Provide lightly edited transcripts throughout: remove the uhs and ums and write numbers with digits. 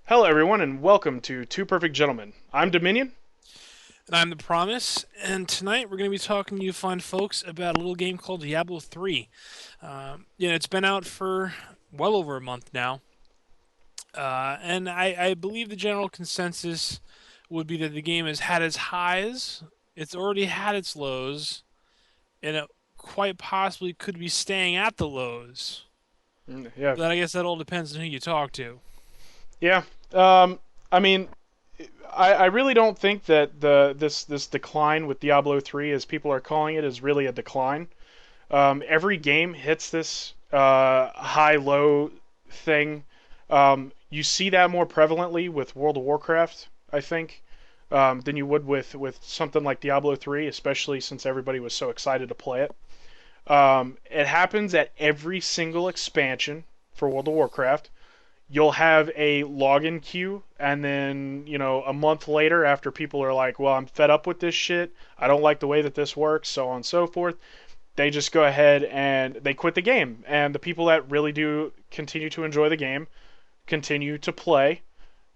Hello, everyone, and welcome to Two Perfect Gentlemen. I'm Dominion. And I'm the Promise, and tonight we're going to be talking to you fine folks about a little game called Diablo 3. It's been out for well over a month now, and I believe the general consensus would be that the game has had its highs, it's already had its lows, and it quite possibly could be staying at the lows. Yeah, But I guess that all depends on who you talk to. yeah. Um, I mean, I really don't think that this decline with Diablo 3, as people are calling it, is really a decline. Every game hits this high-low thing. You see that more prevalently with World of Warcraft, I think, than you would with something like Diablo 3, especially since everybody was so excited to play it. It happens at every single expansion for World of Warcraft. You'll have a login queue, and then, a month later, after people are like, well, I'm fed up with this shit, I don't like the way that this works, so on and so forth, they just go ahead and they quit the game. And the people that really do continue to enjoy the game continue to play.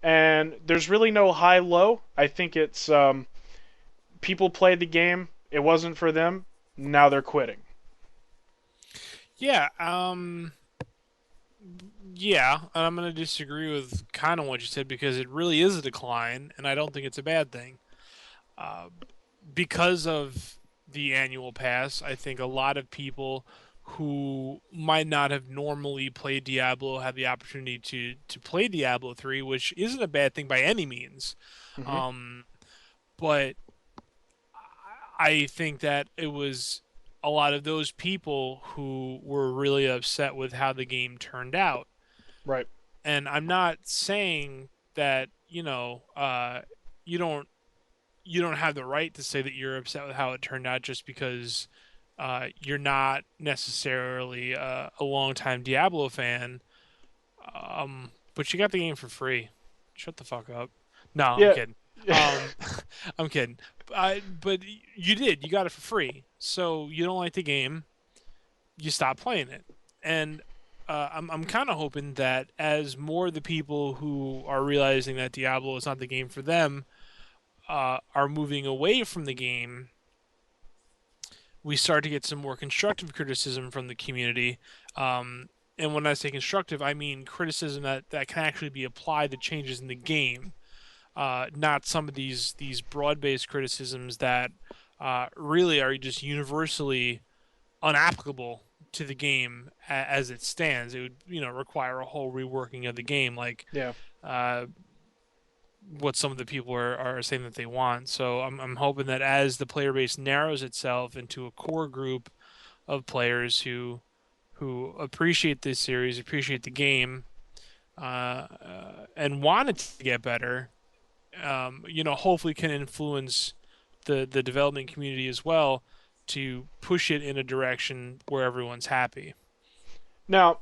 And there's really no high low. I think it's people played the game, it wasn't for them, now they're quitting. Yeah, yeah, and I'm going to disagree with kind of what you said because it really is a decline, and I don't think it's a bad thing. Uh, because of the annual pass, I think a lot of people who might not have normally played Diablo have the opportunity to play Diablo 3, which isn't a bad thing by any means. Hmm. Um, but I think that it was a lot of those people who were really upset with how the game turned out. Right. And I'm not saying that, you don't have the right to say that you're upset with how it turned out just because you're not necessarily a longtime Diablo fan. But you got the game for free. Shut the fuck up. No, I'm Yeah. kidding. Um, I'm kidding. But you did. You got it for free. So you don't like the game. You stop playing it. And I'm kind of hoping that as more of the people who are realizing that Diablo is not the game for them are moving away from the game, we start to get some more constructive criticism from the community. And when I say constructive, I mean criticism that can actually be applied to changes in the game, not some of these broad-based criticisms that really are just universally unapplicable to the game as it stands. It would require a whole reworking of the game, like Yeah. uh, what some of the people are saying that they want. So I'm hoping that as the player base narrows itself into a core group of players who appreciate this series, appreciate the game, and want it to get better, hopefully can influence the development community as well to push it in a direction where everyone's happy. Now,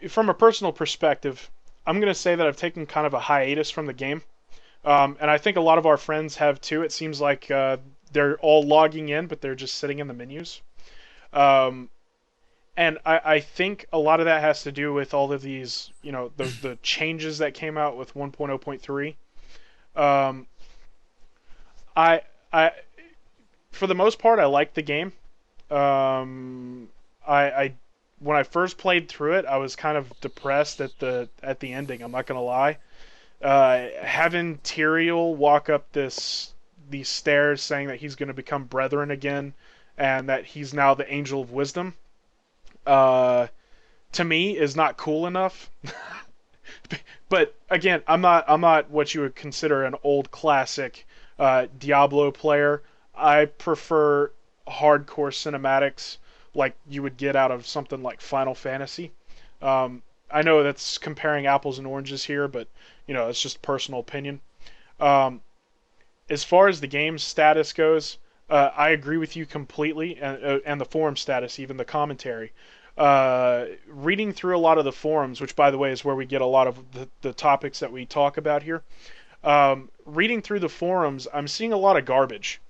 from a personal perspective, I'm going to say that I've taken kind of a hiatus from the game. And I think a lot of our friends have too. It seems like they're all logging in, but they're just sitting in the menus. Um, and I think a lot of that has to do with all of these, the changes that came out with 1.0.3. Um, I, I, for the most part, I like the game. Um, I when I first played through it, I was kind of depressed at the ending. I'm not gonna lie. Having Tyrael walk up these stairs, saying that he's gonna become brethren again, and that he's now the Angel of Wisdom, uh, to me is not cool enough. But again, I'm not what you would consider an old classic Diablo player. I prefer hardcore cinematics like you would get out of something like Final Fantasy. I know that's comparing apples and oranges here, but it's just personal opinion. Um, as far as the game's status goes, I agree with you completely, and the forum status, even the commentary. Reading through a lot of the forums, which by the way is where we get a lot of the topics that we talk about here. Reading through the forums, I'm seeing a lot of garbage.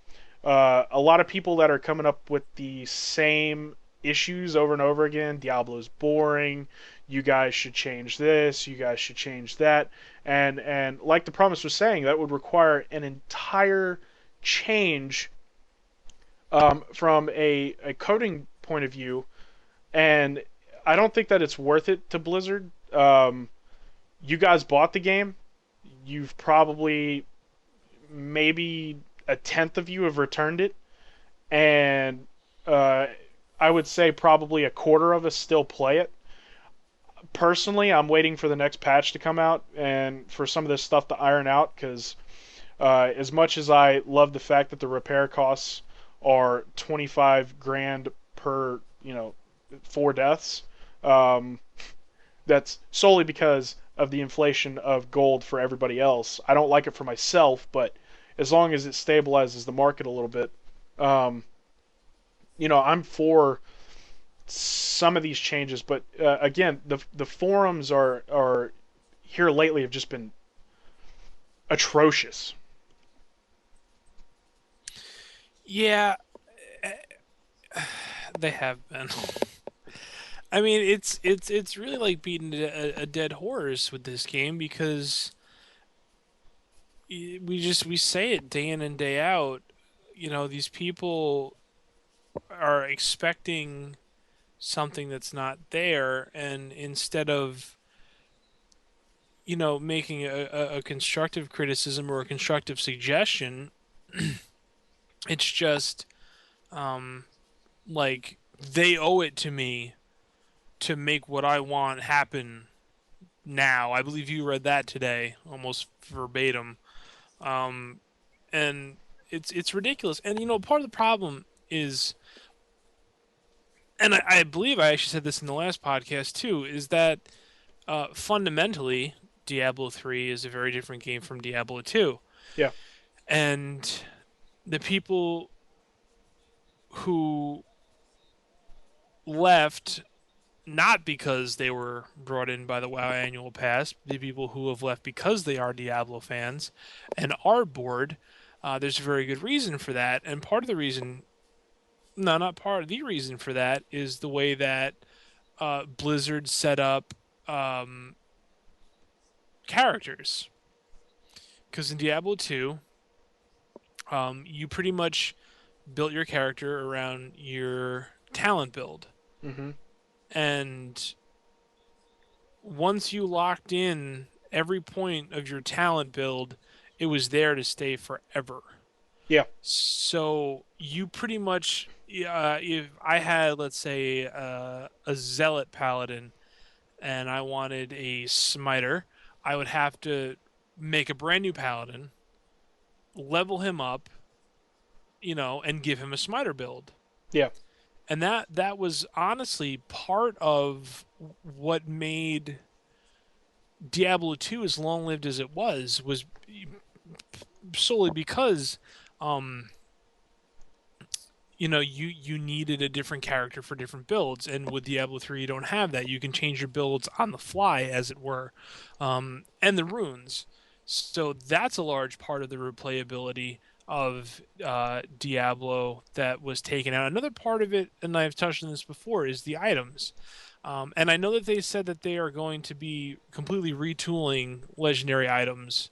A lot of people that are coming up with the same issues over and over again. Diablo's boring. you guys should change this, you guys should change that, and like the promise was saying, that would require an entire change from a coding point of view, and I don't think that it's worth it to Blizzard. You guys bought the game. You've probably maybe a tenth of you have returned it, and uh, I would say probably a quarter of us still play it. Personally, I'm waiting for the next patch to come out and for some of this stuff to iron out because as much as I love the fact that the repair costs are 25 grand per, 4 deaths, um, that's solely because of the inflation of gold for everybody else. I don't like it for myself, but as long as it stabilizes the market a little bit, um, I'm for some of these changes. But again, the forums are here lately have just been atrocious. Yeah, they have been. I mean, it's really like beating a dead horse with this game because we say it day in and day out. These people are expecting something that's not there, and instead of making a constructive criticism or a constructive suggestion, it's just like they owe it to me to make what I want happen now. I believe you read that today, almost verbatim. Um, and it's ridiculous. And part of the problem is, and I believe I actually said this in the last podcast too, is that fundamentally Diablo 3 is a very different game from Diablo 2. Yeah. And the people who left not because they were brought in by the WoW Annual Pass, the people who have left because they are Diablo fans and are bored, there's a very good reason for that. And part of the reason, no, not part of the reason for that, is the way that Blizzard set up characters. Because in Diablo 2, you pretty much built your character around your talent build. Mm-hmm. And once you locked in every point of your talent build, it was there to stay forever. Yeah. So you pretty much, if I had, let's say, a zealot paladin and I wanted a smiter, I would have to make a brand new paladin, level him up, and give him a smiter build. Yeah. And that was honestly part of what made Diablo 2 as long-lived as it was solely because you needed a different character for different builds, and with Diablo 3 you don't have that. You can change your builds on the fly, as it were. And the runes. So that's a large part of the replayability of Diablo that was taken out. Another part of it, and I've touched on this before, is the items. And I know that they said that they are going to be completely retooling legendary items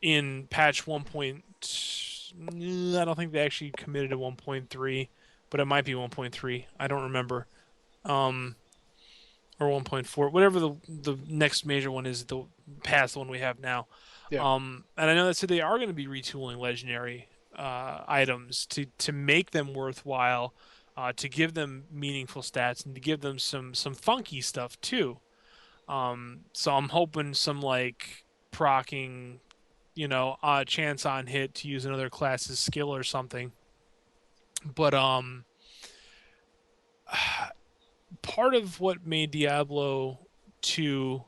in patch 1. I don't think they actually committed to 1.3, but it might be 1.3. I don't remember. Or 1.4, whatever the next major one is, past the one we have now. Yeah. And I know that said they are going to be retooling legendary items to make them worthwhile, to give them meaningful stats, and to give them some funky stuff too. So I'm hoping some like procking, chance on hit to use another class's skill or something. But part of what made Diablo 2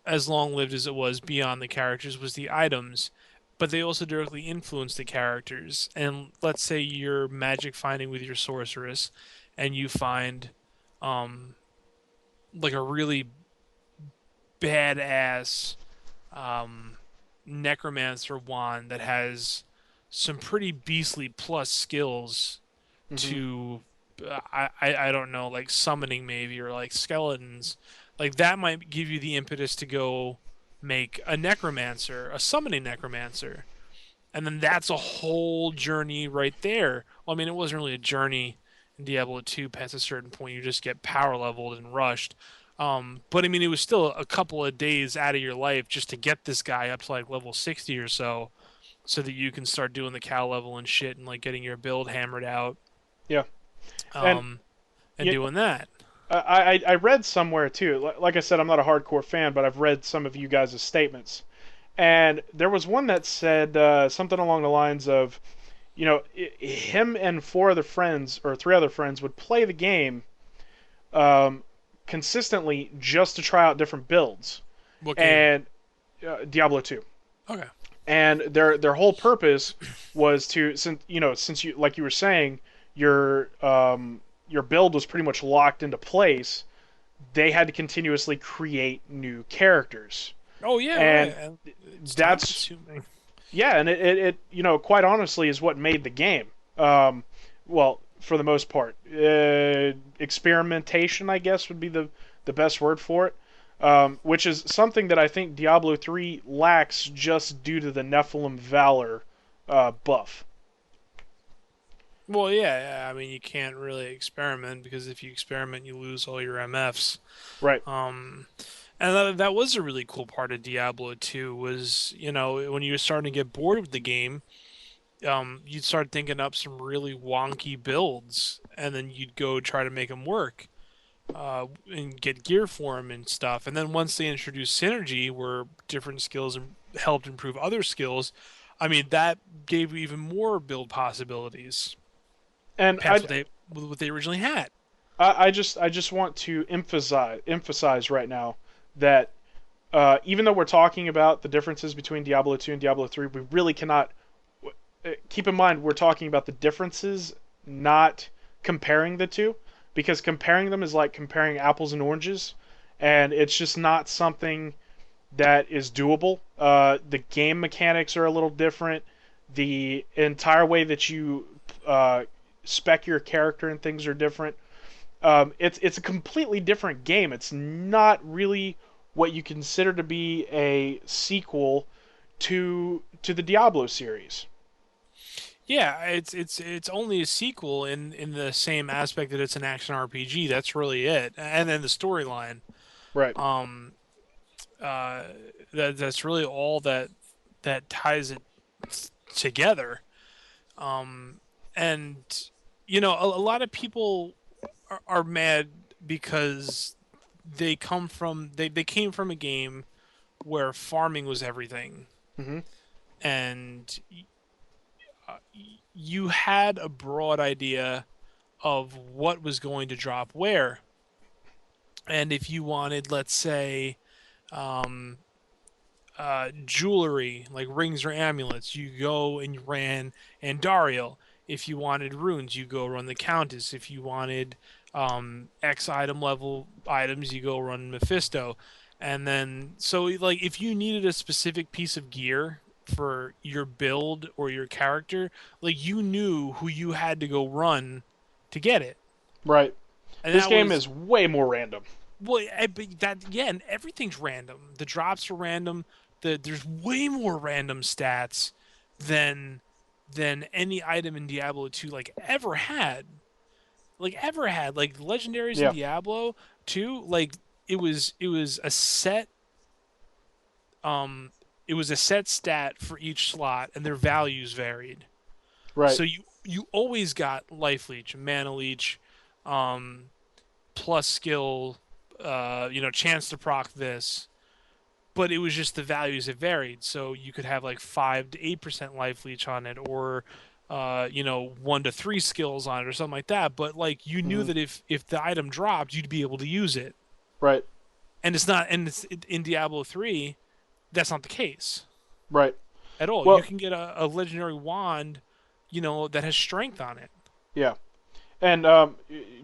as long-lived as it was beyond the characters was the items, but they also directly influenced the characters. And let's say you're magic finding with your sorceress, and you find like a really badass necromancer wand that has some pretty beastly plus skills Mm-hmm. to I don't know, like summoning maybe, or like skeletons, like that might give you the impetus to go make a necromancer, a summoning necromancer, and then that's a whole journey right there. Well, I mean, it wasn't really a journey in Diablo 2 past a certain point. You just get power leveled and rushed. But I mean, it was still a couple of days out of your life just to get this guy up to like level 60 or so that you can start doing the cow level and shit and like getting your build hammered out. Yeah. And Um, and yeah, doing that. I read somewhere too. Like I said, I'm not a hardcore fan, but I've read some of you guys' statements, and there was one that said something along the lines of, him and four other friends or three other friends would play the game um, consistently just to try out different builds, What game? and Diablo 2. Okay. And their whole purpose was to, since you, like you were saying, your build was pretty much locked into place. They had to continuously create new characters, Oh yeah, right. and And it's time that's consuming. yeah, and it quite honestly is what made the game. Well, for the most part, experimentation, I guess, would be the best word for it. Which is something that I think Diablo 3 lacks just due to the Nephilim Valor buff. Well, yeah. I mean, you can't really experiment because if you experiment, you lose all your MFs. Right. Um, and that was a really cool part of Diablo 2 was, when you were starting to get bored with the game, you'd start thinking up some really wonky builds, and then you'd go try to make them work, and get gear for them and stuff. And then once they introduced synergy, where different skills helped improve other skills, I mean, that gave you even more build possibilities And past what they originally had. I just want to emphasize right now that even though we're talking about the differences between Diablo 2 and Diablo 3, we really cannot keep in mind we're talking about the differences, not comparing the two, because comparing them is like comparing apples and oranges, and it's just not something that is doable. The game mechanics are a little different. The entire way that you uh, spec your character and things are different. It's a completely different game. It's not really what you consider to be a sequel to the Diablo series. Yeah, it's only a sequel in the same aspect that it's an action RPG. That's really it. And then the storyline. Right. Um, uh, that's really all that ties it together. Um, and a lot of people are mad because they came from a game where farming was everything, Hmm. and uh, you had a broad idea of what was going to drop where. And if you wanted, let's say, um, jewelry like rings or amulets, you go and you ran Andariel. If you wanted runes, you go run the Countess. If you wanted X item level items, you go run Mephisto. And then, so like, if you needed a specific piece of gear for your build or your character, like you knew who you had to go run to get it. Right. And This that game was is way more random. well, but that yeah, and everything's random. The drops are random. There's way more random stats than any item in Diablo 2 like ever had. Like legendaries in Yeah. Diablo 2, like it was a set um it was a set stat for each slot and their values varied. Right. So you always got life leech, mana leech, um plus skill, chance to proc this, but it was just the values that varied. So you could have like 5 to 8% life leech on it, or 1 to 3 skills on it, or something like that. But like you knew Hmm. that if the item dropped, you'd be able to use it. Right. And it's not, and it's in Diablo 3, that's not the case Right. at all. You Well, can get a legendary wand, that has strength on it. yeah. And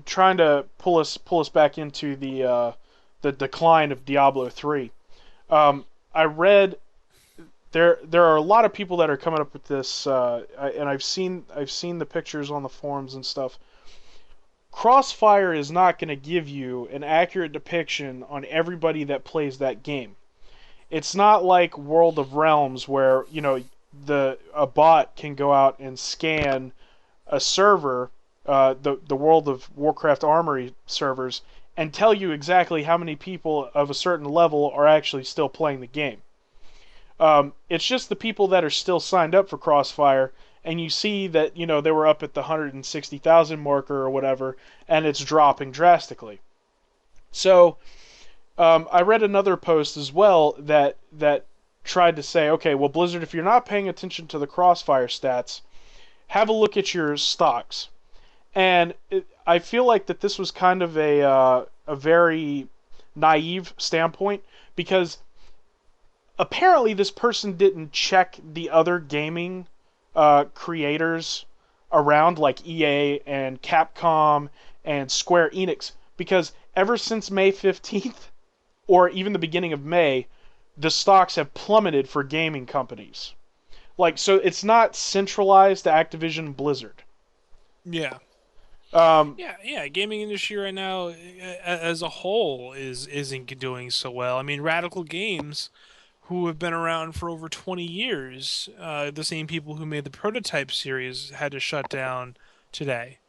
trying to pull us back into the decline of Diablo 3. I read there are a lot of people that are coming up with this, and I've seen the pictures on the forums and stuff. Crossfire is not going to give you an accurate depiction on everybody that plays that game. It's not like World of Realms where, the a bot can go out and scan a server, the World of Warcraft Armory servers, and tell you exactly how many people of a certain level are actually still playing the game. It's just the people that are still signed up for Crossfire, and you see that they were up at the 160,000 marker or whatever, and it's dropping drastically. So I read another post as well that tried to say, okay, well, Blizzard, if you're not paying attention to the Crossfire stats, have a look at your stocks. And I feel like that this was kind of a very naive standpoint, because apparently this person didn't check the other gaming creators around, like EA and Capcom and Square Enix, because ever since May 15th, or even the beginning of May, the stocks have plummeted for gaming companies. Like, so it's not centralized to Activision Blizzard. Yeah. Um, Yeah. Gaming industry right now, as a whole, isn't doing so well. I mean, Radical Games, who have been around for over 20 years, the same people who made the Prototype series, had to shut down today.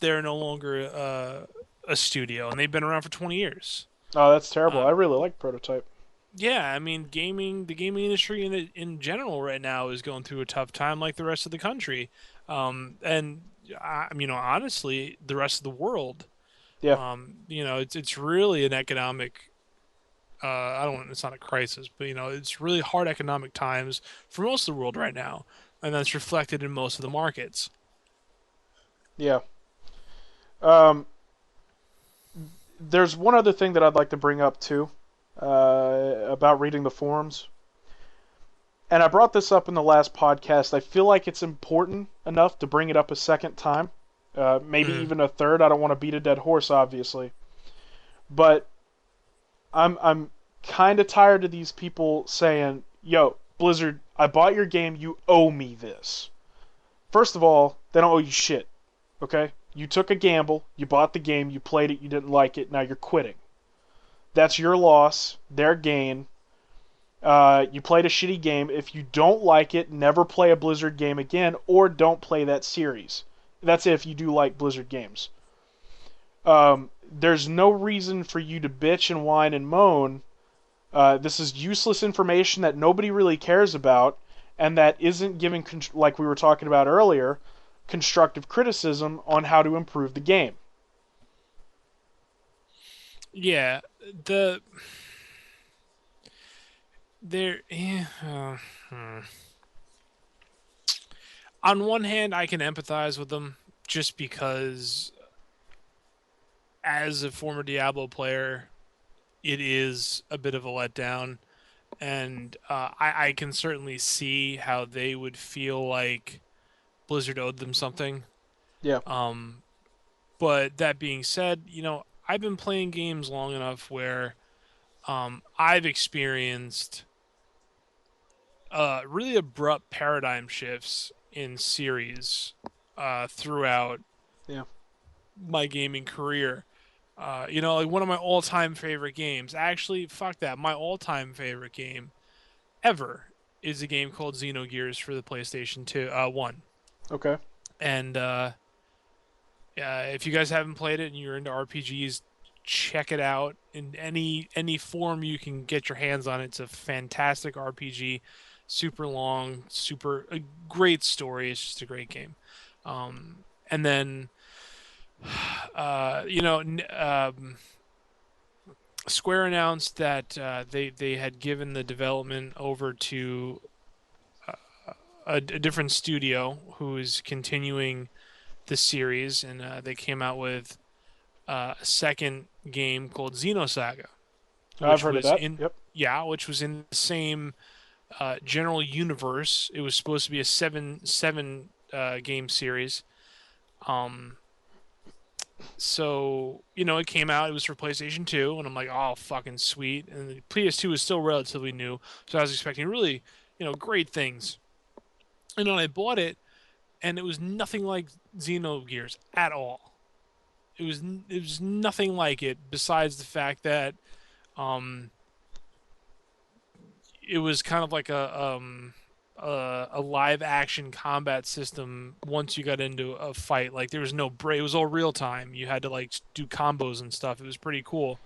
They're no longer a studio, and they've been around for 20 years. oh, that's terrible. I Um, really like Prototype. yeah, I mean, the gaming industry in general right now is going through a tough time, like the rest of the country, and honestly, the rest of the world. Yeah, It's really an economic. I don't want. It's not a crisis, but it's really hard economic times for most of the world right now, and that's reflected in most of the markets. yeah. Um, there's one other thing that I'd like to bring up too, about reading the forums. And I brought this up in the last podcast. I feel like it's important enough to bring it up a second time, maybe Mm. even a third. I don't want to beat a dead horse, obviously, but I'm kind of tired of these people saying, "Yo, Blizzard, I bought your game. You owe me this." First of all, they don't owe you shit. Okay? You took a gamble. You bought the game. You played it. You didn't like it. Now you're quitting. That's your loss. Their gain. You played a shitty game. If you don't like it, never play a Blizzard game again, or don't play that series. That's if you do like Blizzard games. There's no reason for you to bitch and whine and moan. This is useless information that nobody really cares about, and that isn't giving, like we were talking about earlier, constructive criticism on how to improve the game. Yeah, the there. Yeah, on one hand, I can empathize with them just because, as a former Diablo player, it is a bit of a letdown, and I can certainly see how they would feel like Blizzard owed them something. Yeah, Um, but that being said, I've been playing games long enough where I've experienced really abrupt paradigm shifts in series throughout yeah. my gaming career. Like one of my all-time favorite games. Actually, fuck that. My all-time favorite game ever is a game called Xenogears for the PlayStation 2, 1. Okay. And if you guys haven't played it and you're into RPGs, check it out in any form you can get your hands on it. It's a fantastic RPG, super long, super a great story. It's just a great game. And then uh, you know, Square announced that they had given the development over to a different studio who is continuing the series, and they came out with a second game called Xenosaga, I've which heard of was that. in Yep. which was in the same general universe. It was supposed to be a seven game series. Um, so it came out. It was for PlayStation 2, and I'm like, oh, fucking sweet. And the PS2 was still relatively new, so I was expecting really, great things. And then I bought it, and it was nothing like Xenogears at all. it was nothing like it. Besides the fact that um, it was kind of like a live action combat system. Once you got into a fight, like there was no break. It was all real time. You had to like do combos and stuff. It was pretty cool.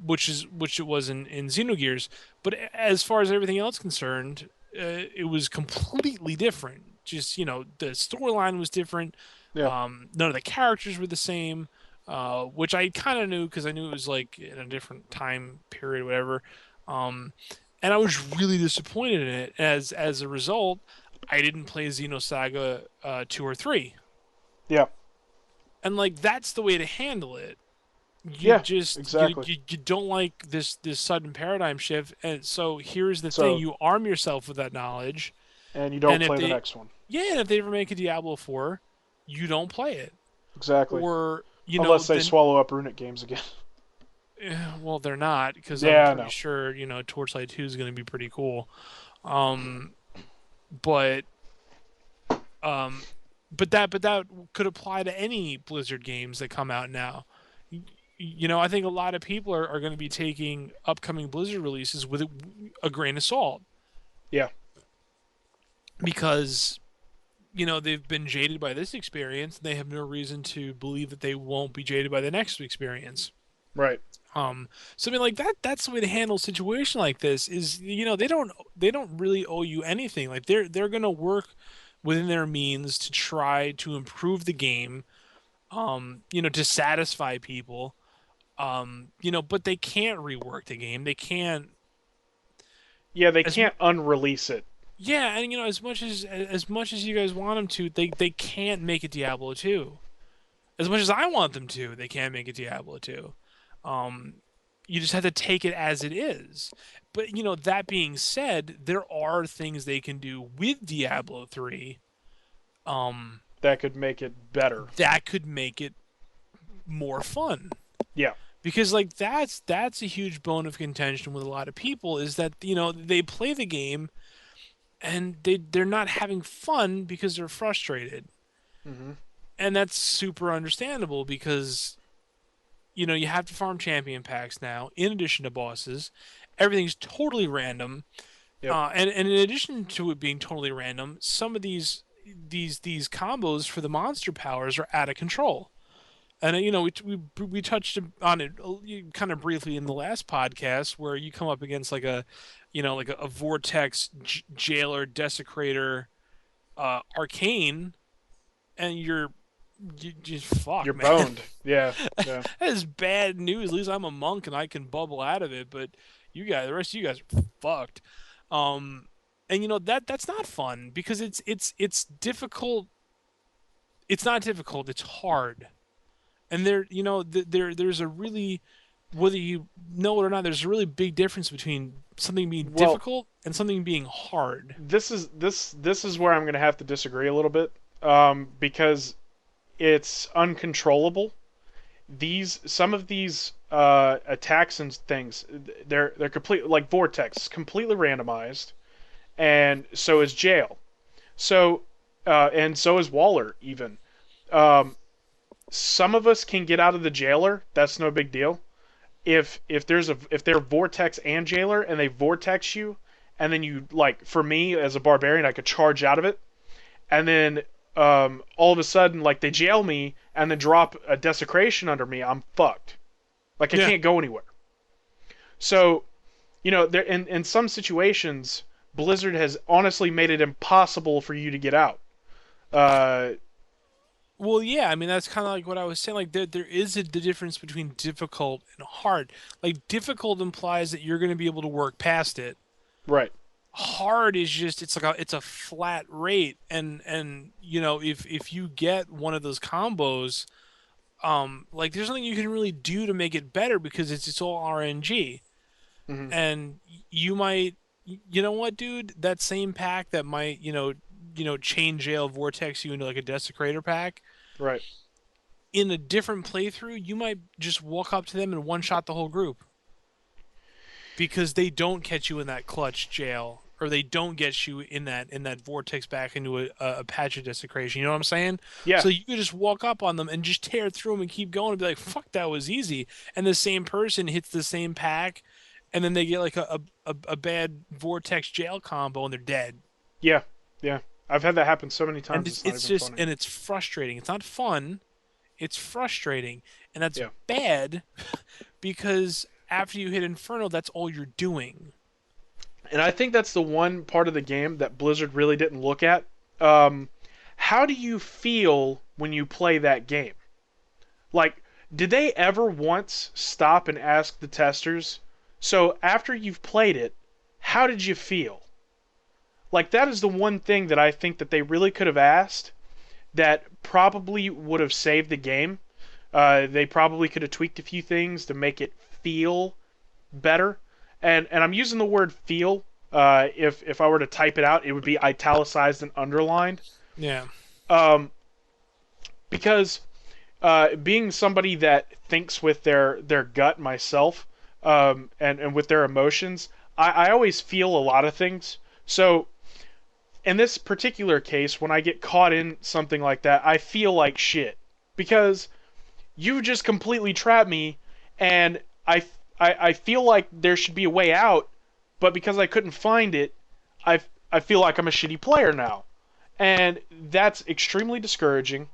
Which it was in Xenogears. But as far as everything else concerned, it was completely different. Just the storyline was different. Yeah. None of the characters were the same, which I kind of knew because I knew it was like in a different time period, whatever. Um, and I was really disappointed in it. As a result, I didn't play Xenosaga 2 or 3. Yeah. And like that's the way to handle it. You Yeah. just Exactly. you don't like this sudden paradigm shift, and so here's the thing: So, you arm yourself with that knowledge, and you don't and if play the they next one. yeah, and if they ever make a Diablo 4, you don't play it, Exactly. or Unless they then swallow up Runic games again. well they're not because I'm Yeah, I pretty know. sure Torchlight 2 is going to be pretty cool, um, but um, but that could apply to any Blizzard games that come out now. I think a lot of people are going to be taking upcoming Blizzard releases with a grain of salt Yeah. because they've been jaded by this experience. And they have no reason to believe that they won't be jaded by the next experience. Right. So I mean, like that's the way to handle a situation like this. Is they don't really owe you anything. Like they're going to work within their means to try to improve the game. To satisfy people. But they can't rework the game. They can't. Yeah, they As can't unrelease it. Yeah, and as much as you guys want them to, they can't make a Diablo 2. As much as I want them to, they can't make a Diablo 2. Um, you just have to take it as it is. But that being said, there are things they can do with Diablo 3, um, That could make it better. that could make it more fun. Yeah. Because like that's a huge bone of contention with a lot of people is that they play the game and they're not having fun because they're frustrated. Hmm. And that's super understandable because you have to farm champion packs now in addition to bosses. Everything's totally random. Yep. And in addition to it being totally random, some of these combos for the monster powers are out of control. And we touched on it kind of briefly in the last podcast, where you come up against like a vortex jailer desecrator arcane, and you just fuck, You're man. boned. Yeah. Yeah. That is bad news. At least I'm a monk and I can bubble out of it, but the rest of you guys are fucked. And that's not fun because it's difficult. It's not difficult. It's hard. And there's a really, whether you know it or not, there's a really big difference between something being Well, difficult and something being hard. this is where I'm going to have to disagree a little bit, because it's uncontrollable. Some of these attacks and things, they're complete, like Vortex, completely randomized, and so is Jail. So and so is Waller even. Um, some of us can get out of the Jailer. That's no big deal. If they're Vortex and Jailer and they Vortex you, and then you, like, for me as a barbarian, I could charge out of it, and then all of a sudden, like, they jail me and then drop a desecration under me, I'm fucked. Like, I Yeah. can't go anywhere. So, there in some situations, Blizzard has honestly made it impossible for you to get out. Uh, Well, yeah, I mean that's kind of like what I was saying. Like there is the difference between difficult and hard. Like difficult implies that you're going to be able to work past it. right. Hard is just it's a flat rate, and if you get one of those combos, like there's nothing you can really do to make it better because it's all RNG, Hmm. and you might, you know what, dude, that same pack that might chain jail vortex you into like a desecrator pack Right. in a different playthrough, you might just walk up to them and one shot the whole group because they don't catch you in that clutch jail. or they don't get you in that vortex back into a patch of desecration. You know what I'm saying? Yeah, So you could just walk up on them and just tear through them and keep going and be like, "Fuck, that was easy." And the same person hits the same pack, and then they get like a bad vortex jail combo and they're dead. yeah, yeah. I've had that happen so many And times. It's not even just funny. and it's frustrating. It's not fun. It's frustrating, and that's Yeah, bad because after you hit Inferno, that's all you're doing. and I think that's the one part of the game that Blizzard really didn't look at. Um, how do you feel when you play that game? Like, did they ever once stop and ask the testers? So after you've played it, how did you feel? Like that is the one thing that I think that they really could have asked that probably would have saved the game. They probably could have tweaked a few things to make it feel better. And I'm using the word feel. If I were to type it out, it would be italicized and underlined. Yeah. Um, because being somebody that thinks with their gut myself, and with their emotions, I always feel a lot of things. So in this particular case, when I get caught in something like that, I feel like shit because you just completely trapped me, and I feel like there should be a way out, but because I couldn't find it, I feel like I'm a shitty player now, and that's extremely discouraging.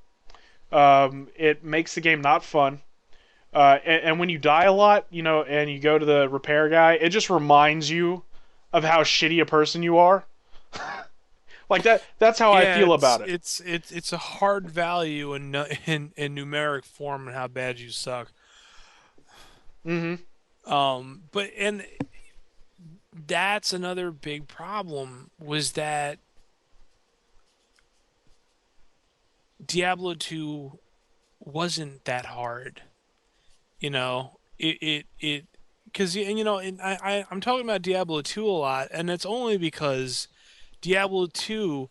It makes the game not fun. And when you die a lot, and you go to the repair guy, it just reminds you of how shitty a person you are. Like that's how I Yeah, feel about it. it's a hard value in numeric form and how bad you suck. Hmm. But and that's another big problem was that Diablo 2 wasn't that hard. You know, it because and I'm talking about Diablo 2 a lot, and it's only because Diablo 2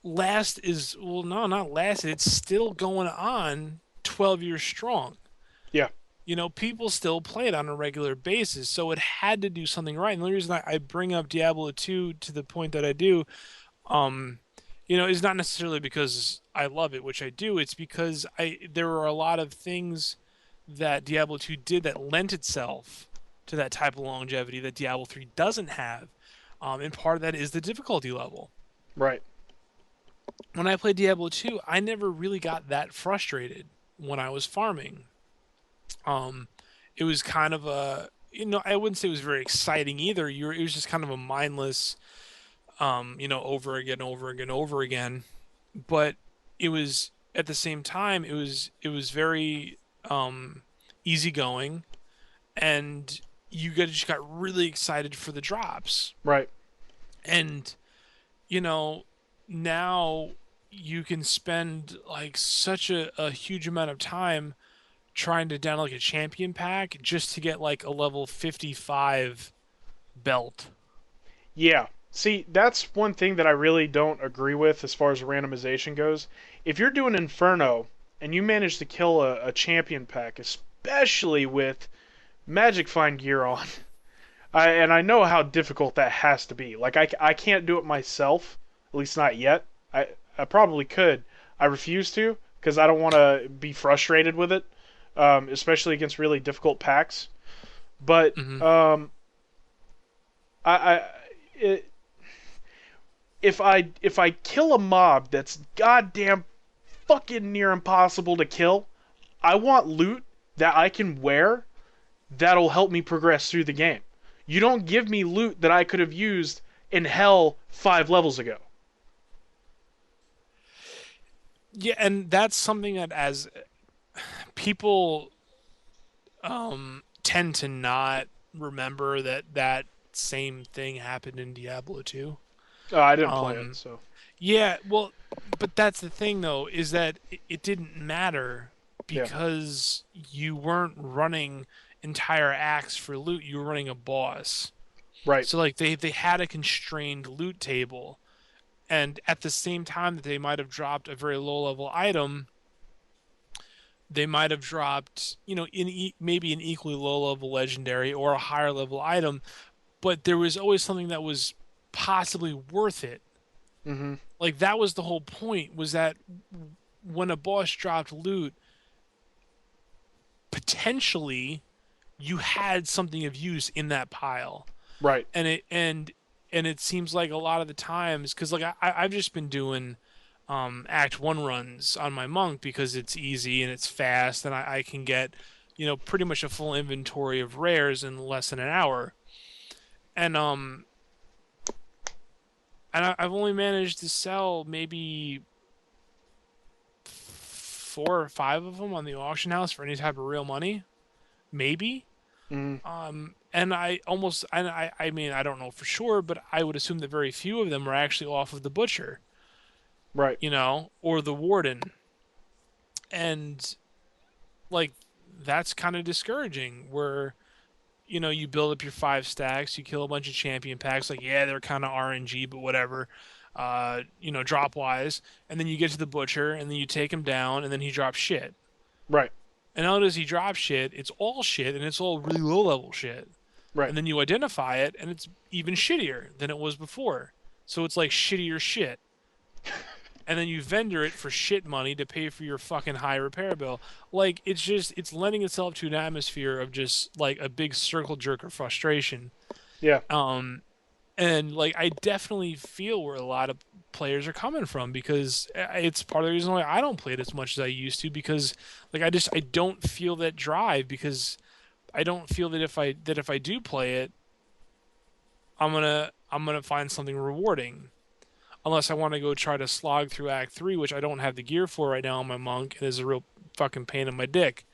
last is well no not last it's still going on 12 years strong. Yeah. People still play it on a regular basis, so it had to do something right. And the only reason I bring up Diablo 2 to the point that I do, um, is not necessarily because I love it, which I do. It's because there were a lot of things that Diablo 2 did that lent itself to that type of longevity that Diablo 3 doesn't have. And part of that is the difficulty level. Right. When I played Diablo 2, I never really got that frustrated when I was farming. Um, it was kind of I wouldn't say it was very exciting either. It was just kind of a mindless, over again, over again, over again. But it was at the same time, it was very easygoing, and just got really excited for the drops. Right. And you know, now you can spend like such a huge amount of time trying to download like a champion pack just to get like a level 55 belt. Yeah. See, that's one thing that I really don't agree with as far as randomization goes. If you're doing Inferno and you manage to kill a champion pack, especially with Magic Find gear on, and I know how difficult that has to be. Like, I can't do it myself, at least not yet. I probably could. I refuse to because I don't want to be frustrated with it, especially against really difficult packs. But Hmm. I it, if I kill a mob that's goddamn fucking near impossible to kill, I want loot that I can wear that'll help me progress through the game. You don't give me loot that I could have used in hell 5 levels ago. Yeah, and that's something that as people tend to not remember that same thing happened in Diablo 2. I didn't play it, Um, so yeah, well, but that's the thing though, is that it didn't matter yeah, because you weren't running entire acts for loot, you were running a boss. right, So like they had a constrained loot table, and at the same time that they might have dropped a very low level item, they might have dropped, maybe an equally low level legendary or a higher level item, but there was always something that was possibly worth it. Mm-hmm. Like that was the whole point, was that when a boss dropped loot, potentially you had something of use in that pile. Right. And it seems like a lot of the times, because like I've just been doing Act 1 runs on my monk because it's easy and it's fast, and I can get, pretty much a full inventory of rares in less than an hour. And I've only managed to sell maybe 4 or 5 of them on the auction house for any type of real money, maybe. Mm-hmm. And I mean, I don't know for sure, but I would assume that very few of them are actually off of the butcher, Right. or the warden. And like, that's kind of discouraging where, you build up your 5 stacks, you kill a bunch of champion packs, like, yeah, they're kind of RNG, but whatever, drop wise. And then you get to the butcher and then you take him down and then he drops shit. Right. And not only does he drop shit, it's all shit and it's all really low level shit. Right. And then you identify it, and it's even shittier than it was before. So it's like shittier shit. And then you vendor it for shit money to pay for your fucking high repair bill. Like, it's lending itself to an atmosphere of just like a big circle jerk of frustration. Yeah. And like, I definitely feel where a lot of players are coming from, because it's part of the reason why I don't play it as much as I used to, because like I don't feel that drive, because I don't feel that if I do play it, I'm gonna find something rewarding, unless I want to go try to slog through Act 3, which I don't have the gear for right now on my monk, and is a real fucking pain in my dick.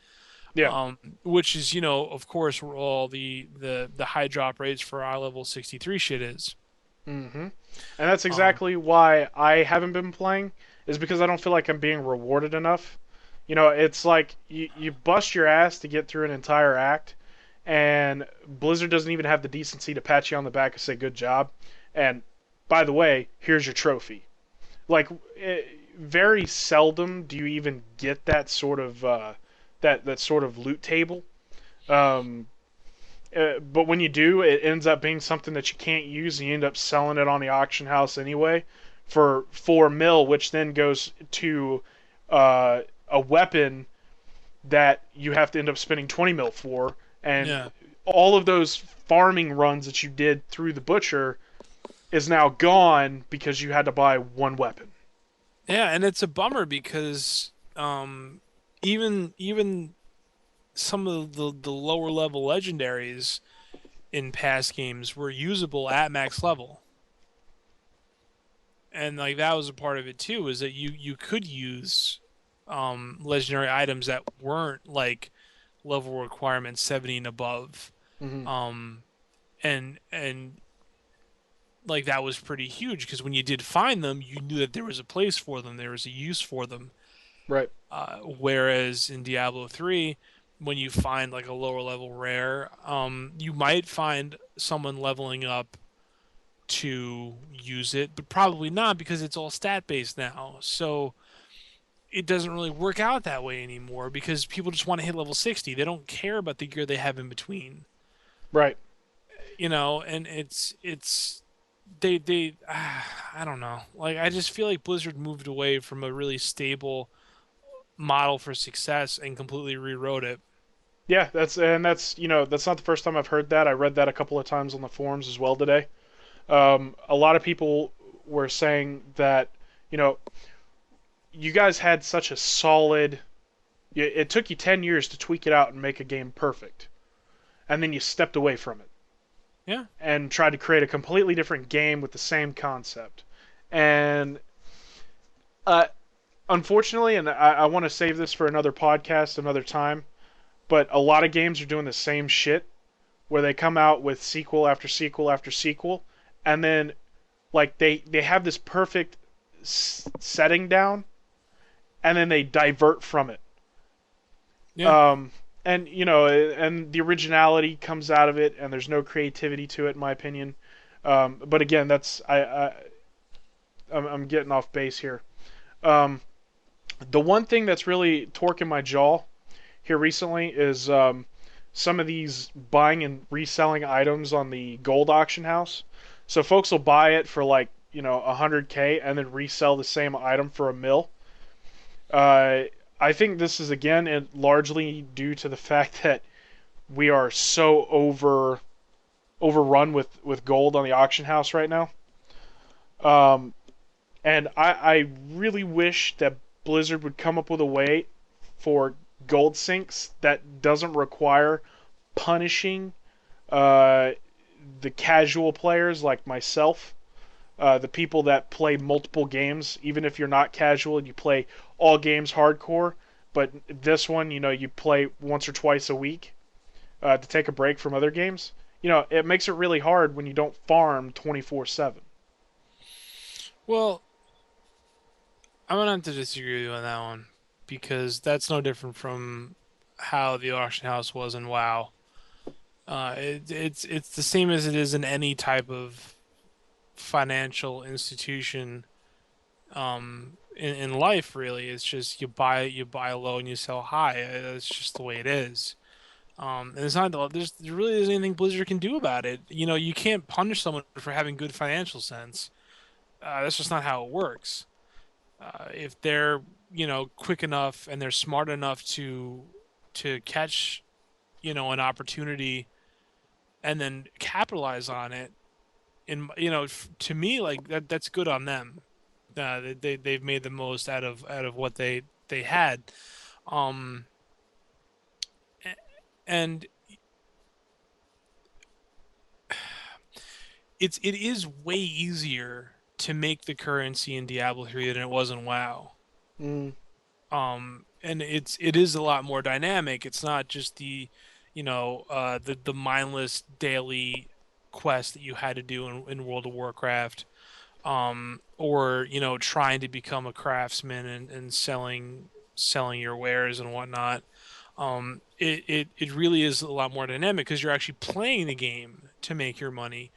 Yeah. Which is, of course, where all the high drop rates for eye level 63 shit is. Mm-hmm. And that's exactly why I haven't been playing, is because I don't feel like I'm being rewarded enough. It's like you bust your ass to get through an entire act, and Blizzard doesn't even have the decency to pat you on the back and say good job. And by the way, here's your trophy. Like, very seldom do you even get that sort of that sort of loot table. But when you do, it ends up being something that you can't use, and you end up selling it on the auction house anyway for 4 mil, which then goes to a weapon that you have to end up spending 20 mil for, and Yeah. all of those farming runs that you did through the butcher is now gone because you had to buy one weapon. Yeah, and it's a bummer because even some of the lower level legendaries in past games were usable at max level. And like, that was a part of it too, is that you could use legendary items that weren't like level requirements 70 and above. Mm-hmm. And like, that was pretty huge, because when you did find them, you knew that there was a place for them, there was a use for them. Right. Whereas in Diablo 3, when you find like a lower level rare, you might find someone leveling up to use it, but probably not, because it's all stat based now. So it doesn't really work out that way anymore, because people just want to hit level 60. They don't care about the gear they have in between. Right. And they I don't know. Like, I just feel like Blizzard moved away from a really stable model for success and completely rewrote it. Yeah, that's not the first time I've heard that. I read that a couple of times on the forums as well today. A lot of people were saying that, you guys had such a solid. It took you 10 years to tweak it out and make a game perfect, and then you stepped away from it. Yeah. And tried to create a completely different game with the same concept. And unfortunately, and I want to save this for another podcast, another time, but a lot of games are doing the same shit, where they come out with sequel after sequel after sequel, and then like they have this perfect setting down, and then they divert from it. Yeah. And and the originality comes out of it, and there's no creativity to it, in my opinion. But again, I'm getting off base here. The one thing that's really torquing my jaw here recently is some of these buying and reselling items on the gold auction house. So folks will buy it for like 100K and then resell the same item for a mil. Uh, I think this is again largely due to the fact that we are so overrun with gold on the auction house right now. Um, and I really wish that Blizzard would come up with a way for gold sinks that doesn't require punishing uh, the casual players like myself, the people that play multiple games, even if you're not casual and you play all games hardcore. But this one, you play once or twice a week to take a break from other games. It makes it really hard when you don't farm 24/7. Well, I'm gonna have to disagree with you on that one because that's no different from how the auction house was in WoW. It's the same as it is in any type of financial institution in life. Really, it's just you buy low and you sell high. That's just the way it is. And it's not there really isn't anything Blizzard can do about it. You can't punish someone for having good financial sense. That's just not how it works. If they're quick enough and they're smart enough to catch an opportunity and then capitalize on it, and to me, like that's good on them. They've made the most out of what they had. um and it is way easier to make the currency in Diablo 3 than it was in WoW. Mm, And it is a lot more dynamic. It's not just the mindless daily quest that you had to do in World of Warcraft, or trying to become a craftsman and selling your wares and whatnot. It really is a lot more dynamic because you're actually playing the game to make your money,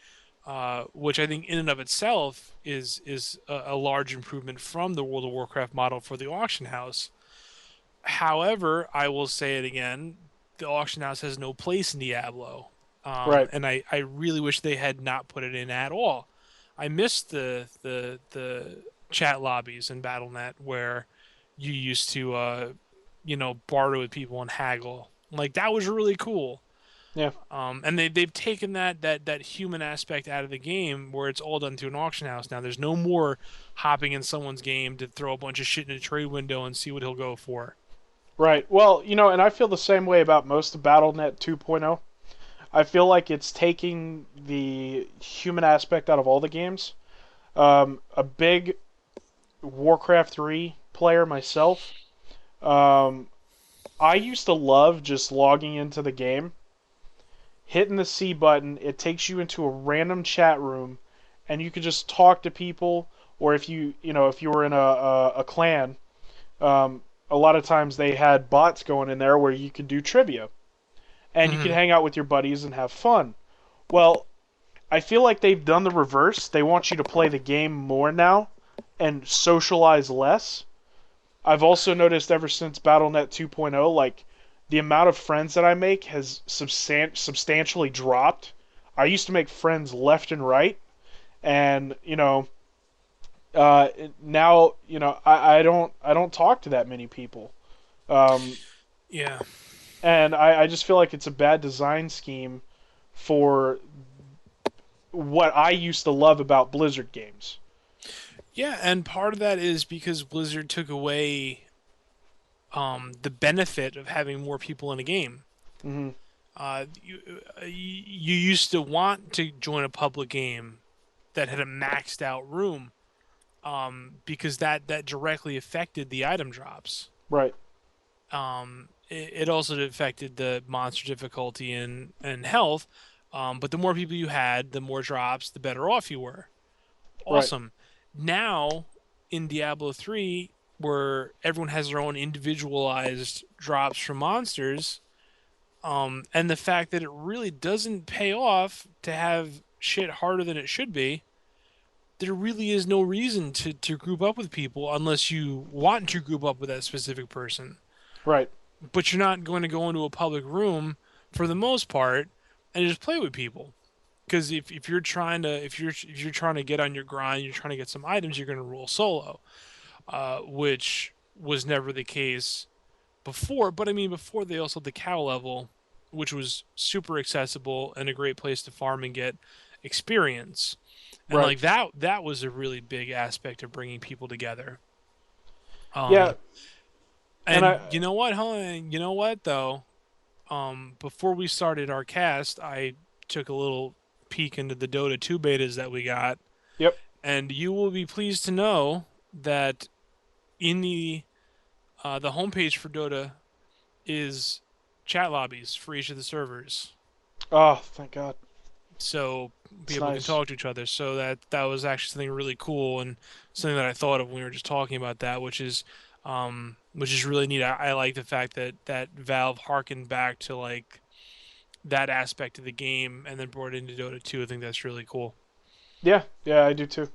which I think in and of itself is a large improvement from the World of Warcraft model for the auction house. However, I will say it again: the auction house has no place in Diablo, right. and I really wish they had not put it in at all. I missed the chat lobbies in BattleNet where you used to barter with people and haggle. Like that was really cool. Yeah. And they've taken that human aspect out of the game where it's all done through an auction house now. There's no more hopping in someone's game to throw a bunch of shit in a trade window and see what he'll go for. Right. Well, and I feel the same way about most of BattleNet 2.0. I feel like it's taking the human aspect out of all the games. A big Warcraft 3 player myself. Um, I used to love just logging into the game, hitting the C button. It takes you into a random chat room, and you could just talk to people. Or if you were in a clan, um, a lot of times they had bots going in there where you could do trivia, and you could Hmm. hang out with your buddies and have fun. Well, I feel like they've done the reverse. They want you to play the game more now and socialize less. I've also noticed ever since BattleNet 2.0, like the amount of friends that I make has substantially dropped. I used to make friends left and right, and uh, now I don't talk to that many people, um, Yeah. and I just feel like it's a bad design scheme for what I used to love about Blizzard games. Yeah, and part of that is because Blizzard took away the benefit of having more people in a game. Hmm. You used to want to join a public game that had a maxed out room, because that directly affected the item drops. Right. It also affected the monster difficulty and health. But the more people you had, the more drops, the better off you were. Right. Awesome. Now in Diablo 3, where everyone has their own individualized drops from monsters, and the fact that it really doesn't pay off to have shit harder than it should be, there really is no reason to group up with people unless you want to group up with that specific person. Right. But you're not going to go into a public room for the most part and just play with people. Because if you're trying to if you're trying to get on your grind, you're trying to get some items, you're going to roll solo, which was never the case before. But I mean, before they also had the cow level, which was super accessible and a great place to farm and get experience. And Right. like that was a really big aspect of bringing people together. Yeah, Um, and and you know what, huh? You know what though? Before we started our cast, I took a little peek into the Dota 2 betas that we got, yep. and you will be pleased to know that in the homepage for Dota is chat lobbies for each of the servers, Oh, thank God. so It's people can nice. talk to each other. So that was actually something really cool and something that I thought of when we were just talking about that, which is really neat. I like the fact that Valve harkened back to like that aspect of the game and then brought it into Dota 2. I think that's really cool. Yeah, yeah, I do too.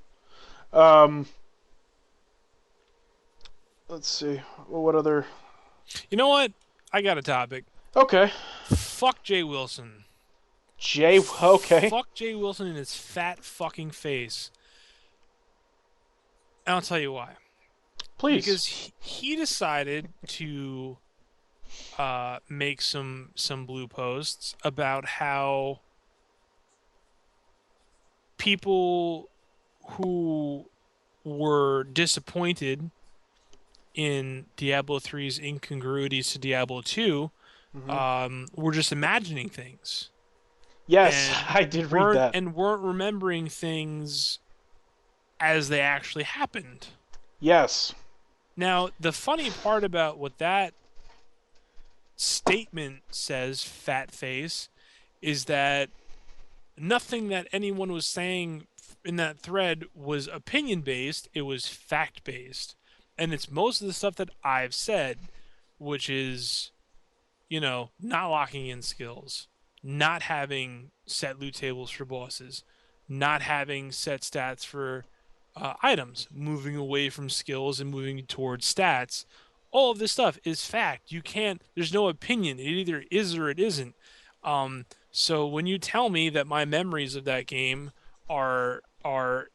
Um, let's see. Well, what other? You know what? I got a topic. Okay. Fuck Jay Wilson. Jay. Okay. Fuck Jay Wilson in his fat fucking face. And I'll tell you why. Please. Because he decided to make some blue posts about how people who were disappointed in Diablo 3's incongruities to Diablo 2 Hmm. were just imagining things Yes, and I did read that. weren't remembering things as they actually happened. Yes. Now, the funny part about what that statement says, fat face, is that nothing that anyone was saying in that thread was opinion based, it was fact based. And it's most of the stuff that I've said, which is, not locking in skills, not having set loot tables for bosses, not having set stats for items, moving away from skills and moving towards stats. All of this stuff is fact. You can't, there's no opinion. It either is or it isn't. So when you tell me that my memories of that game are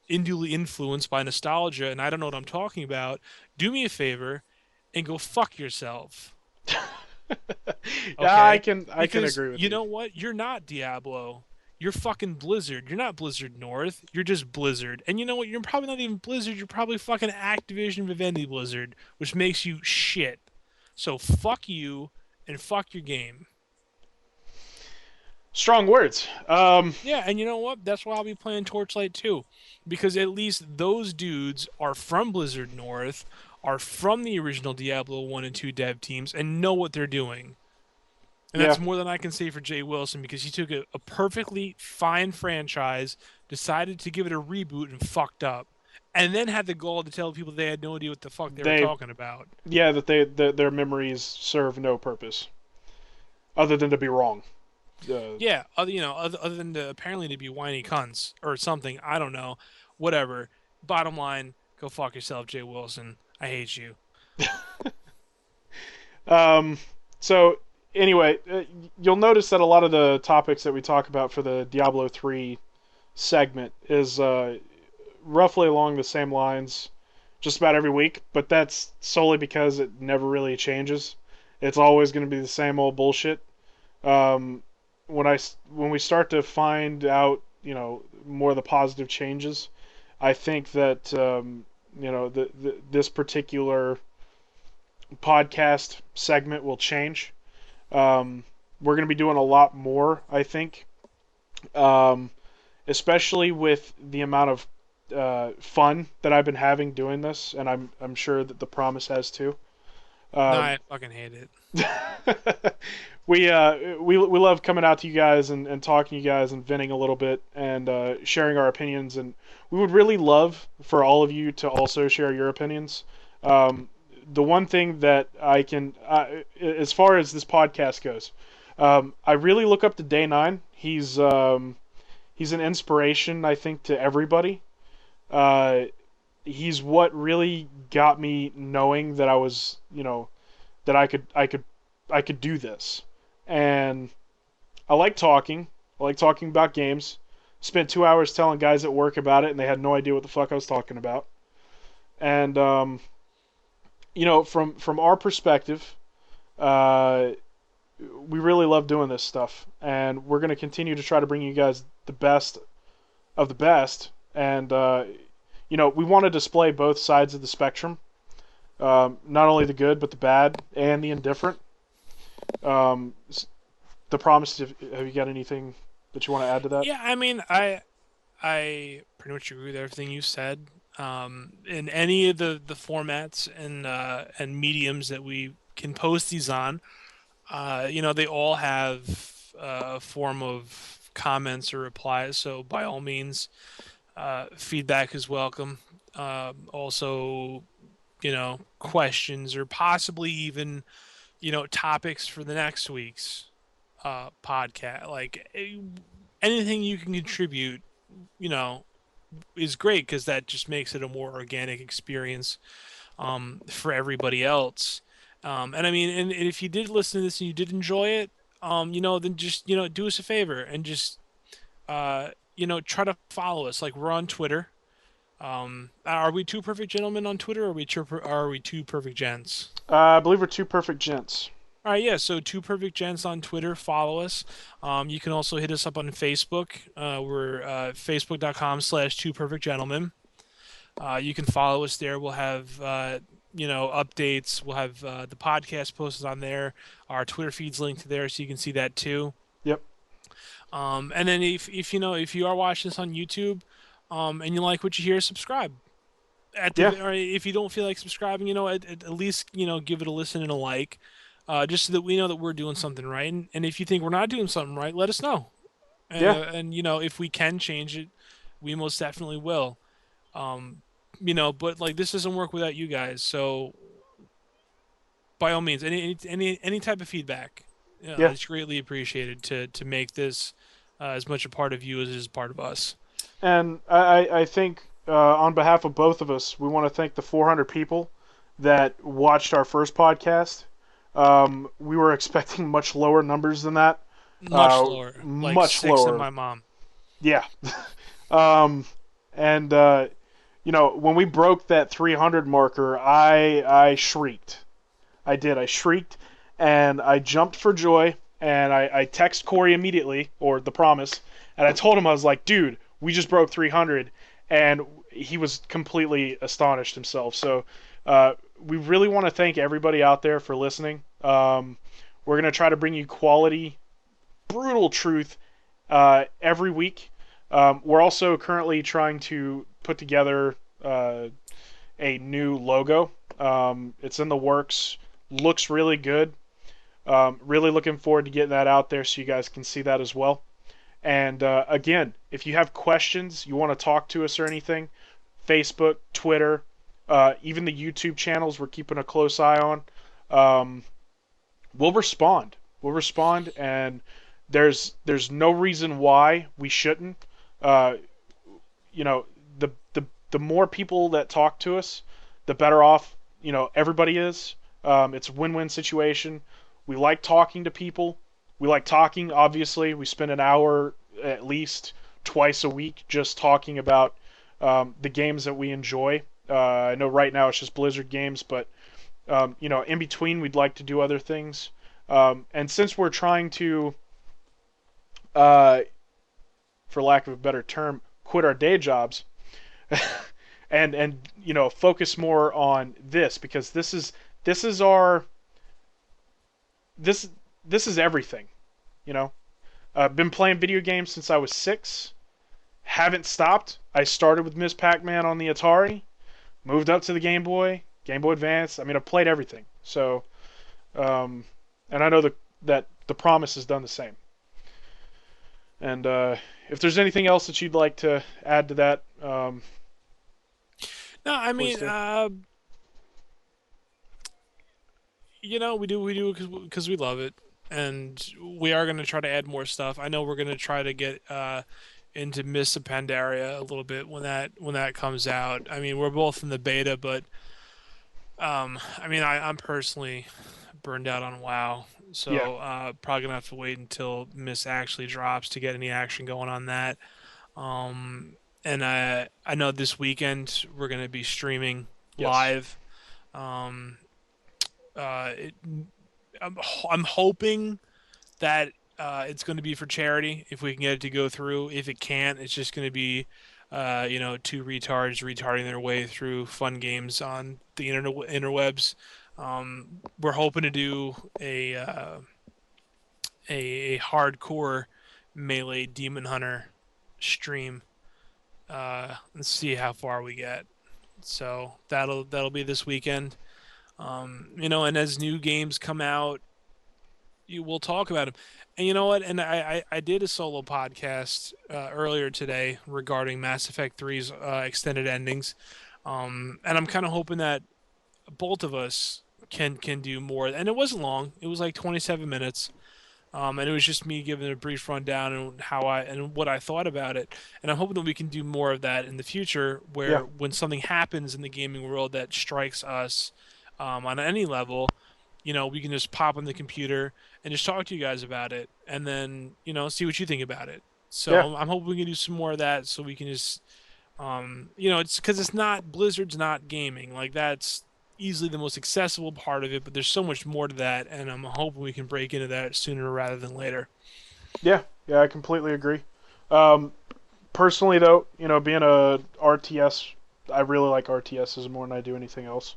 unduly influenced by nostalgia and I don't know what I'm talking about, do me a favor and go fuck yourself. Yeah, I Okay? can Because agree with you you. know what? You're not Diablo. You're fucking Blizzard. You're not Blizzard North. You're just Blizzard. And you know what? You're probably not even Blizzard. You're probably fucking Activision Vivendi Blizzard, which makes you shit. So fuck you and fuck your game. Strong words. Yeah, and you know what? That's why I'll be playing Torchlight too, because at least those dudes are from Blizzard North, are from the original Diablo 1 and 2 dev teams, and know what they're doing. And Yeah, that's more than I can say for Jay Wilson because he took a perfectly fine franchise, decided to give it a reboot, and fucked up. And then had the gall to tell people they had no idea what the fuck they were they talking about. yeah that their memories serve no purpose other than to be wrong. Uh, Yeah, other than apparently to be whiny cunts or something. I don't know. Whatever. Bottom line, go fuck yourself, Jay Wilson. I hate you. um, so anyway, you'll notice that a lot of the topics that we talk about for the Diablo 3 segment is roughly along the same lines just about every week, but that's solely because it never really changes. It's always going to be the same old bullshit. Um, when we start to find out, more of the positive changes, I think that this particular podcast segment will change. We're going to be doing a lot more, I think, um, especially with the amount of fun that I've been having doing this, and I'm sure that the Promise has too. No, Um, I fucking hate it. we love coming out to you guys and talking to you guys and venting a little bit and sharing our opinions, and we would really love for all of you to also share your opinions. The one thing that I can, as far as this podcast goes, I really look up to Day Nine. He's an inspiration, I think, to everybody. Uh, he's what really got me knowing that I was, that I could do this. And I like talking. I like talking about games. spent 2 hours telling guys at work about it, and they had no idea what the fuck I was talking about. And from our perspective, uh, we really love doing this stuff, and we're going to continue to try to bring you guys the best of the best. And we want to display both sides of the spectrum, not only the good but the bad and the indifferent. Um, the promise. Have you got anything that you want to add to that? Yeah, I mean, I pretty much agree with everything you said. In any of the formats and mediums that we can post these on, they all have a form of comments or replies. So by all means, feedback is welcome. Also, questions or possibly even, topics for the next week's podcast. Like anything you can contribute, you know, is great because that just makes it a more organic experience for everybody else. And I mean, and if you did listen to this and you did enjoy it, then just do us a favor and just try to follow us. Like we're on Twitter. Are we two perfect gentlemen on Twitter, or are we two perfect gents? I believe we're two perfect gents. All right, yeah. So two perfect gents on Twitter. Follow us. You can also hit us up on Facebook. We're facebook.com/two perfect gentlemen. You can follow us there. We'll have updates. We'll have the podcast posted on there. Our Twitter feed's linked there, so you can see that too. Yep. And then if you are watching this on YouTube, and you like what you hear, subscribe. Or if you don't feel like subscribing, at least give it a listen and a like, just so that we know that we're doing something right. And if you think we're not doing something right, let us know. And if we can change it, we most definitely will. But like this doesn't work without you guys. So by all means, any type of feedback, it's greatly appreciated to make this as much a part of you as it is part of us. And I think on behalf of both of us, we want to thank the 400 people that watched our first podcast. We were expecting much lower numbers than that. Much lower. Like much 6 lower. And my mom. Yeah. When we broke that 300 marker, I shrieked. I did. I shrieked, and I jumped for joy, and I text Corey immediately, or the promise, and I told him, I was like, dude, we just broke 300, and he was completely astonished himself. So we really want to thank everybody out there for listening. We're going to try to bring you quality, brutal truth every week. We're also currently trying to put together a new logo. It's in the works. Looks really good. Really looking forward to getting that out there so you guys can see that as well. And again, if you have questions, you want to talk to us or anything, Facebook, Twitter, even the YouTube channels we're keeping a close eye on, we'll respond. And there's no reason why we shouldn't. The more people that talk to us, the better off everybody is. It's a win-win situation. We like talking to people. We like talking, obviously. We spend an hour at least twice a week just talking about the games that we enjoy. I know right now it's just Blizzard games, but in between we'd like to do other things. And since we're trying to, for lack of a better term, quit our day jobs and focus more on this, because this is everything. Been playing video games since I was 6. Haven't stopped. I started with Ms. Pac-Man on the Atari, moved up to the Game Boy Advance. I mean, I've played everything. So, and I know that the Promise has done the same. And if there's anything else that you'd like to add to that, no, I mean, we do because we love it, and we are going to try to add more stuff. I know we're going to try to get into Mists of Pandaria a little bit when that comes out. I mean, we're both in the beta, but I'm personally burned out on WoW, so probably gonna have to wait until Mist actually drops to get any action going on that. And I know this weekend we're gonna be streaming Yes. live. Um, uh, it, I'm hoping that it's going to be for charity if we can get it to go through. If it can't, it's just going to be, two retards retarding their way through fun games on the interwebs. We're hoping to do a hardcore melee demon hunter stream. Let's see how far we get. So that'll be this weekend. And as new games come out, you will talk about them. And you know what? And I did a solo podcast earlier today regarding Mass Effect 3's extended endings. And I'm kind of hoping that both of us can do more. And it wasn't long. It was like 27 minutes. And it was just me giving a brief rundown and what I thought about it. And I'm hoping that we can do more of that in the future, Yeah. where when something happens in the gaming world that strikes us on any level, we can just pop on the computer and just talk to you guys about it, and then see what you think about it. So Yeah. I'm hoping we can do some more of that, so we can just, it's because it's not Blizzard's not gaming. Like, that's easily the most accessible part of it, but there's so much more to that, and I'm hoping we can break into that sooner rather than later. Yeah. Yeah. I completely agree. Um, Personally, though, being a RTS, I really like RTSs more than I do anything else.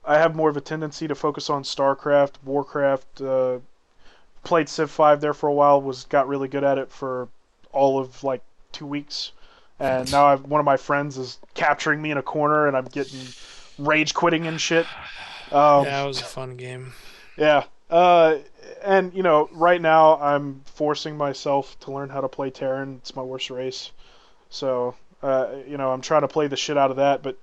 I have more of a tendency to focus on StarCraft, Warcraft. Played Civ 5 there for a while. Got really good at it for all of like 2 weeks, and now one of my friends is capturing me in a corner, and I'm getting rage quitting and shit. Um, Yeah, it was a fun game. yeah. And right now I'm forcing myself to learn how to play Terran. It's my worst race, so I'm trying to play the shit out of that. But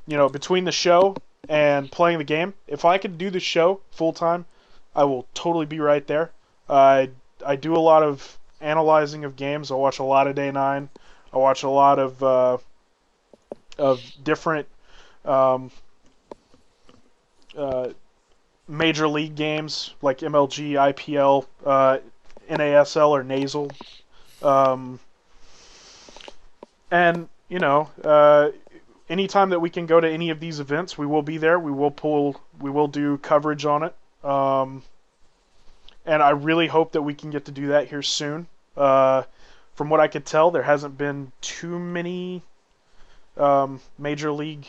between the show and playing the game, if I could do the show full time, I will totally be right there. I do a lot of analyzing of games. I watch a lot of Day 9. I watch a lot of different um, uh, major league games like MLG, IPL, NASL or Nasal, um, and anytime that we can go to any of these events, we will be there. We will do coverage on it. And I really hope that we can get to do that here soon. From what I could tell, there hasn't been too many major league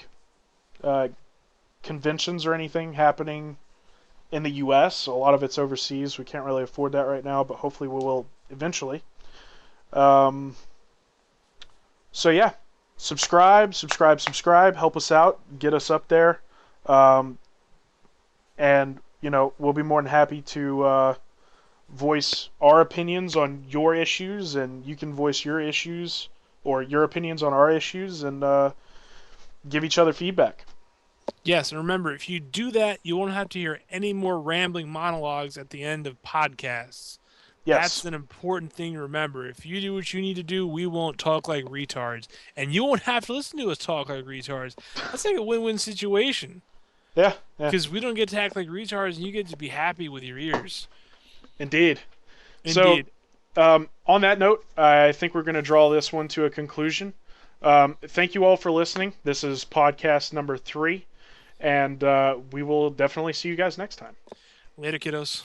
uh, conventions or anything happening in the U.S. A lot of it's overseas. We can't really afford that right now, but hopefully we will eventually. Um, so yeah, subscribe. Help us out. Get us up there. Um, and we'll be more than happy to voice our opinions on your issues, and you can voice your issues or your opinions on our issues, and give each other feedback. Yes, and remember, if you do that, you won't have to hear any more rambling monologues at the end of podcasts. That's Yes, an important thing to remember. If you do what you need to do, we won't talk like retards. And you won't have to listen to us talk like retards. That's like a win-win situation. yeah, yeah, Because we don't get to act like retards, and you get to be happy with your ears. indeed. So, Indeed. on that note, I think we're going to draw this one to a conclusion. Thank you all for listening. This is podcast number 3, and we will definitely see you guys next time. Later, kiddos.